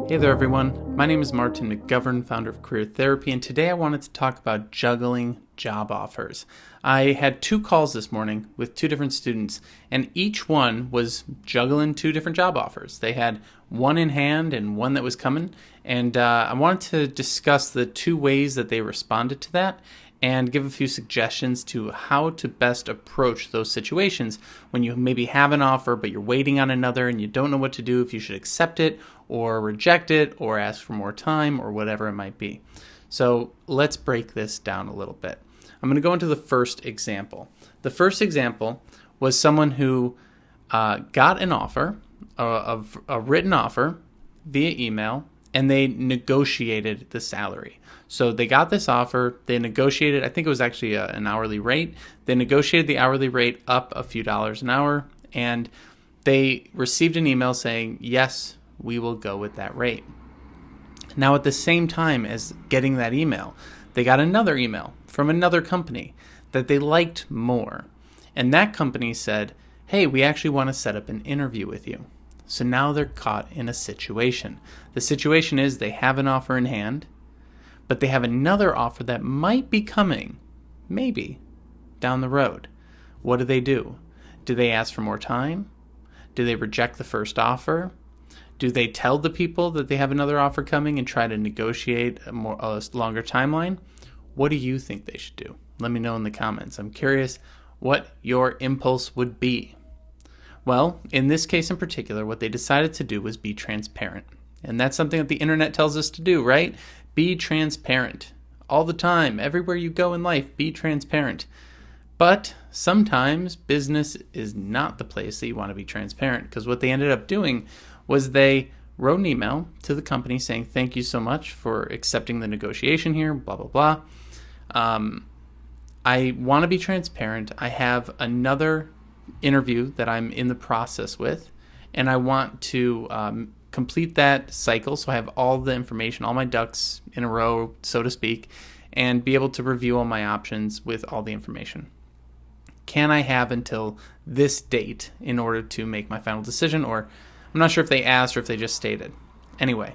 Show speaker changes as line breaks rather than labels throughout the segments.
Hey there everyone, my name is Martin McGovern, founder of Career Therapy, and today I wanted to talk about juggling job offers. I had 2 calls this morning with 2 different students, and each one was juggling 2 different job offers. They had one in hand and one that was coming, and I wanted to discuss the 2 ways that they responded to that and give a few suggestions to how to best approach those situations when you maybe have an offer but you're waiting on another and you don't know what to do, if you should accept it or reject it or ask for more time or whatever it might be. So let's break this down a little bit. I'm going to go into the first example. The first example was someone who got an offer, a written offer via email, and they negotiated the salary. So they got this offer, they negotiated, I think it was actually an hourly rate. They negotiated the hourly rate up a few dollars an hour, and they received an email saying, yes, we will go with that rate. Now, at the same time as getting that email, they got another email from another company that they liked more. And that company said, hey, we actually want to set up an interview with you. So now they're caught in a situation. The situation is they have an offer in hand, but they have another offer that might be coming, maybe, down the road. What do? Do they ask for more time? Do they reject the first offer? Do they tell the people that they have another offer coming and try to negotiate a longer timeline? What do you think they should do? Let me know in the comments. I'm curious what your impulse would be. Well, in this case in particular, what they decided to do was be transparent. And that's something that the internet tells us to do, right? Be transparent. All the time, everywhere you go in life, be transparent. But sometimes business is not the place that you want to be transparent, because what they ended up doing was they wrote an email to the company saying, thank you so much for accepting the negotiation here, blah, blah, blah. I want to be transparent. I have another interview that I'm in the process with, and I want to complete that cycle so I have all the information, all my ducks in a row, so to speak, and be able to review all my options with all the information. Can I have until this date in order to make my final decision? Or I'm not sure if they asked or if they just stated. Anyway,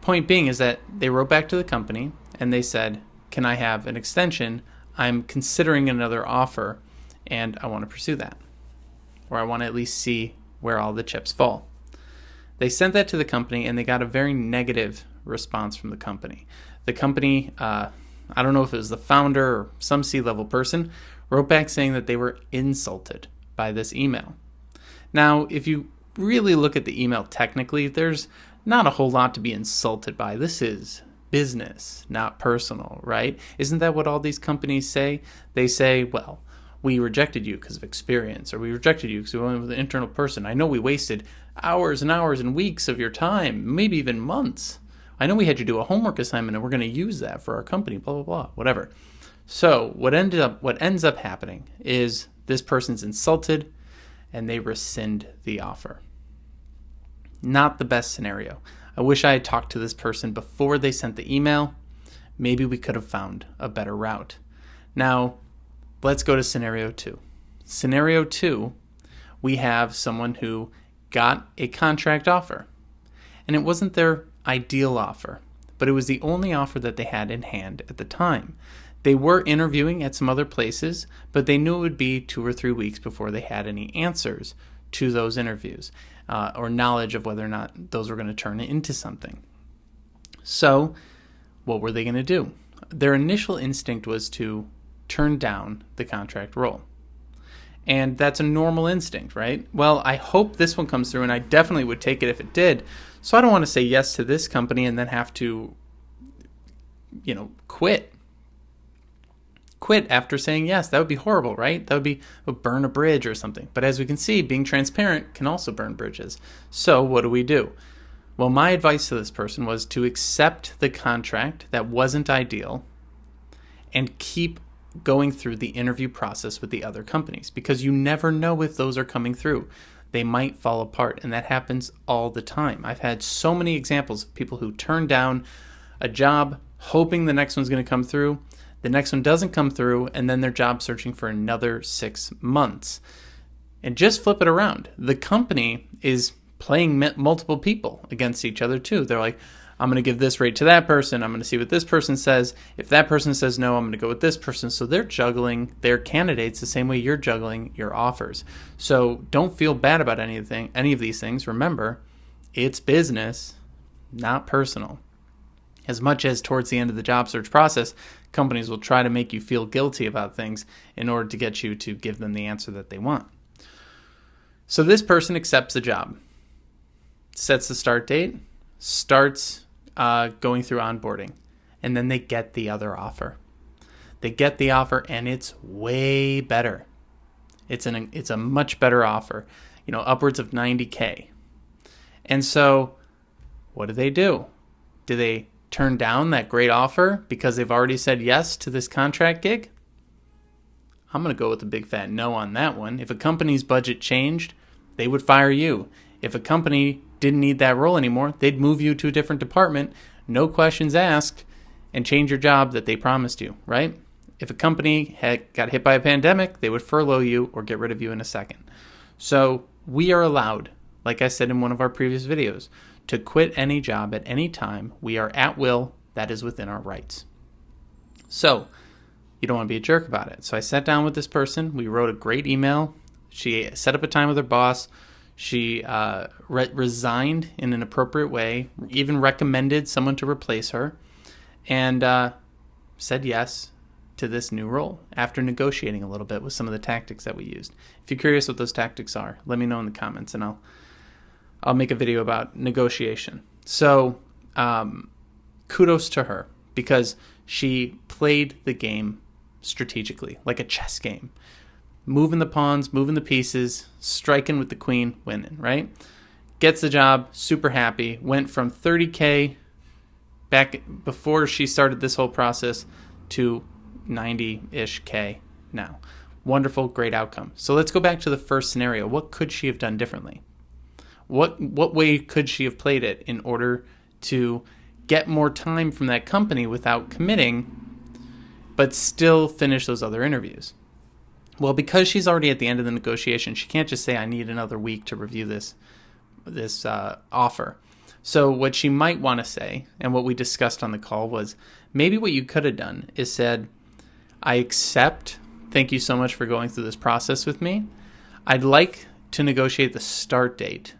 point being is that they wrote back to the company and they said, can I have an extension? I'm considering another offer and I want to pursue that. Or I want to at least see where all the chips fall. They sent that to the company and they got a very negative response from the company. The company, I don't know if it was the founder or some C-level person, wrote back saying that they were insulted by this email. Now, if you really look at the email technically, there's not a whole lot to be insulted by. This is business, not personal, right? Isn't that what all these companies say? They say, well, we rejected you because of experience, or we rejected you because we went with an internal person. I know we wasted hours and hours and weeks of your time, maybe even months. I know we had you do a homework assignment and we're going to use that for our company, blah, blah, blah, whatever. So what ends up happening is this person's insulted and they rescind the offer. Not the best scenario. I wish I had talked to this person before they sent the email. Maybe we could have found a better route. Now, let's go to scenario 2. Scenario 2, we have someone who got a contract offer. And it wasn't their ideal offer, but it was the only offer that they had in hand at the time. They were interviewing at some other places, but they knew it would be 2 or 3 weeks before they had any answers to those interviews or knowledge of whether or not those were going to turn into something. So what were they going to do? Their initial instinct was to turn down the contract role. And that's a normal instinct, right? Well, I hope this one comes through, and I definitely would take it if it did. So I don't want to say yes to this company and then have to, quit after saying yes. That would be horrible, right? That would burn a bridge or something. But as we can see, being transparent can also burn bridges. So what do? Well, my advice to this person was to accept the contract that wasn't ideal and keep going through the interview process with the other companies, because you never know if those are coming through. They might fall apart, and that happens all the time. I've had so many examples of people who turn down a job hoping the next one's going to come through. The next one doesn't come through, and then they're job searching for another 6 months. And just flip it around. The company is playing multiple people against each other too. They're like, I'm going to give this rate to that person. I'm going to see what this person says. If that person says no, I'm going to go with this person. So they're juggling their candidates the same way you're juggling your offers. So don't feel bad about any of these things. Remember, it's business, not personal. As much as towards the end of the job search process, companies will try to make you feel guilty about things in order to get you to give them the answer that they want. So this person accepts the job, sets the start date, starts going through onboarding, and then they get the other offer. They get the offer, and it's way better. It's a much better offer, upwards of $90K. And so what do? Do they turn down that great offer because they've already said yes to this contract gig? I'm going to go with a big fat no on that one. If a company's budget changed, they would fire you. If a company didn't need that role anymore, they'd move you to a different department, no questions asked, and change your job that they promised you, right? If a company got hit by a pandemic, they would furlough you or get rid of you in a second. So we are allowed, like I said in one of our previous videos, to quit any job at any time. We are at will. That is within our rights. So you don't want to be a jerk about it. So I sat down with this person. We wrote a great email. She set up a time with her boss. She resigned in an appropriate way, even recommended someone to replace her, and said yes to this new role after negotiating a little bit with some of the tactics that we used. If you're curious what those tactics are, let me know in the comments, and I'll make a video about negotiation. So kudos to her, because she played the game strategically, like a chess game. Moving the pawns, moving the pieces, striking with the queen, winning, right? Gets the job, super happy, went from $30K back before she started this whole process to 90-ish K now. Wonderful, great outcome. So let's go back to the first scenario. What could she have done differently? What way could she have played it in order to get more time from that company without committing, but still finish those other interviews? Well, because she's already at the end of the negotiation, she can't just say, I need another week to review this offer. So what she might want to say, and what we discussed on the call, was maybe what you could have done is said, I accept. Thank you so much for going through this process with me. I'd like to negotiate the start date.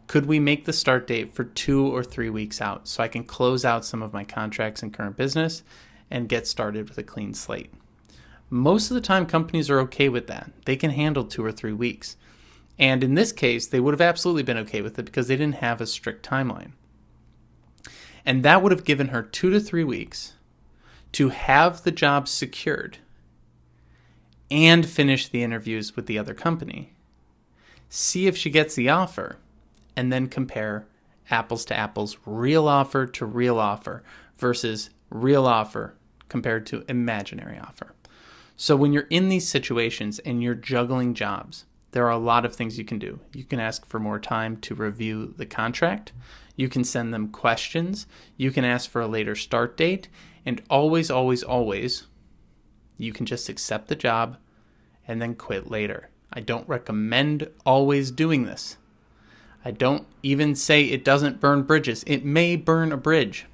Could we make the start date for 2 or 3 weeks out so I can close out some of my contracts and current business and get started with a clean slate? Most of the time, companies are okay with that. They can handle 2 or 3 weeks. And in this case, they would have absolutely been okay with it because they didn't have a strict timeline. And that would have given her 2 to 3 weeks to have the job secured and finish the interviews with the other company. See if she gets the offer, and then compare apples to apples, real offer to real offer versus real offer compared to imaginary offer. So when you're in these situations and you're juggling jobs, there are a lot of things you can do. You can ask for more time to review the contract. You can send them questions. You can ask for a later start date. And always, always, always, you can just accept the job and then quit later. I don't recommend always doing this. I don't even say it doesn't burn bridges. It may burn a bridge.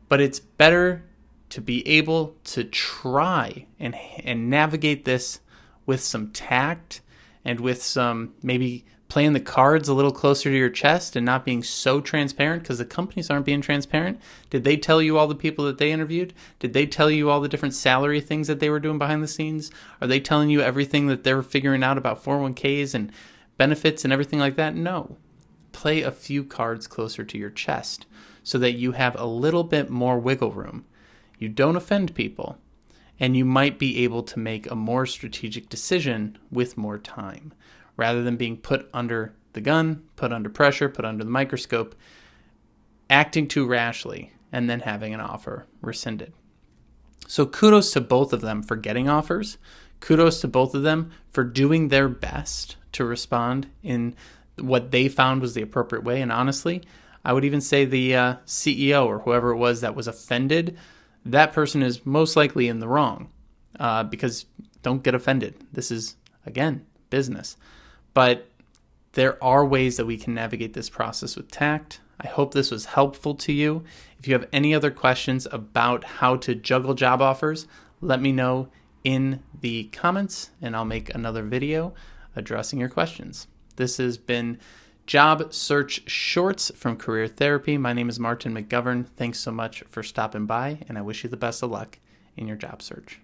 But it's better to be able to try and navigate this with some tact and with some maybe playing the cards a little closer to your chest and not being so transparent, because the companies aren't being transparent. Did they tell you all the people that they interviewed? Did they tell you all the different salary things that they were doing behind the scenes? Are they telling you everything that they're figuring out about 401ks and benefits and everything like that? No. Play a few cards closer to your chest so that you have a little bit more wiggle room. You don't offend people, and you might be able to make a more strategic decision with more time, rather than being put under the gun, put under pressure, put under the microscope, acting too rashly, and then having an offer rescinded. So kudos to both of them for getting offers. Kudos to both of them for doing their best to respond in what they found was the appropriate way. And honestly, I would even say the CEO or whoever it was that was offended, that person is most likely in the wrong, because don't get offended. This is, again, business. But there are ways that we can navigate this process with tact. I hope this was helpful to you. If you have any other questions about how to juggle job offers, let me know in the comments and I'll make another video addressing your questions. This has been Job Search Shorts from Career Therapy. My name is Martin McGovern. Thanks so much for stopping by, and I wish you the best of luck in your job search.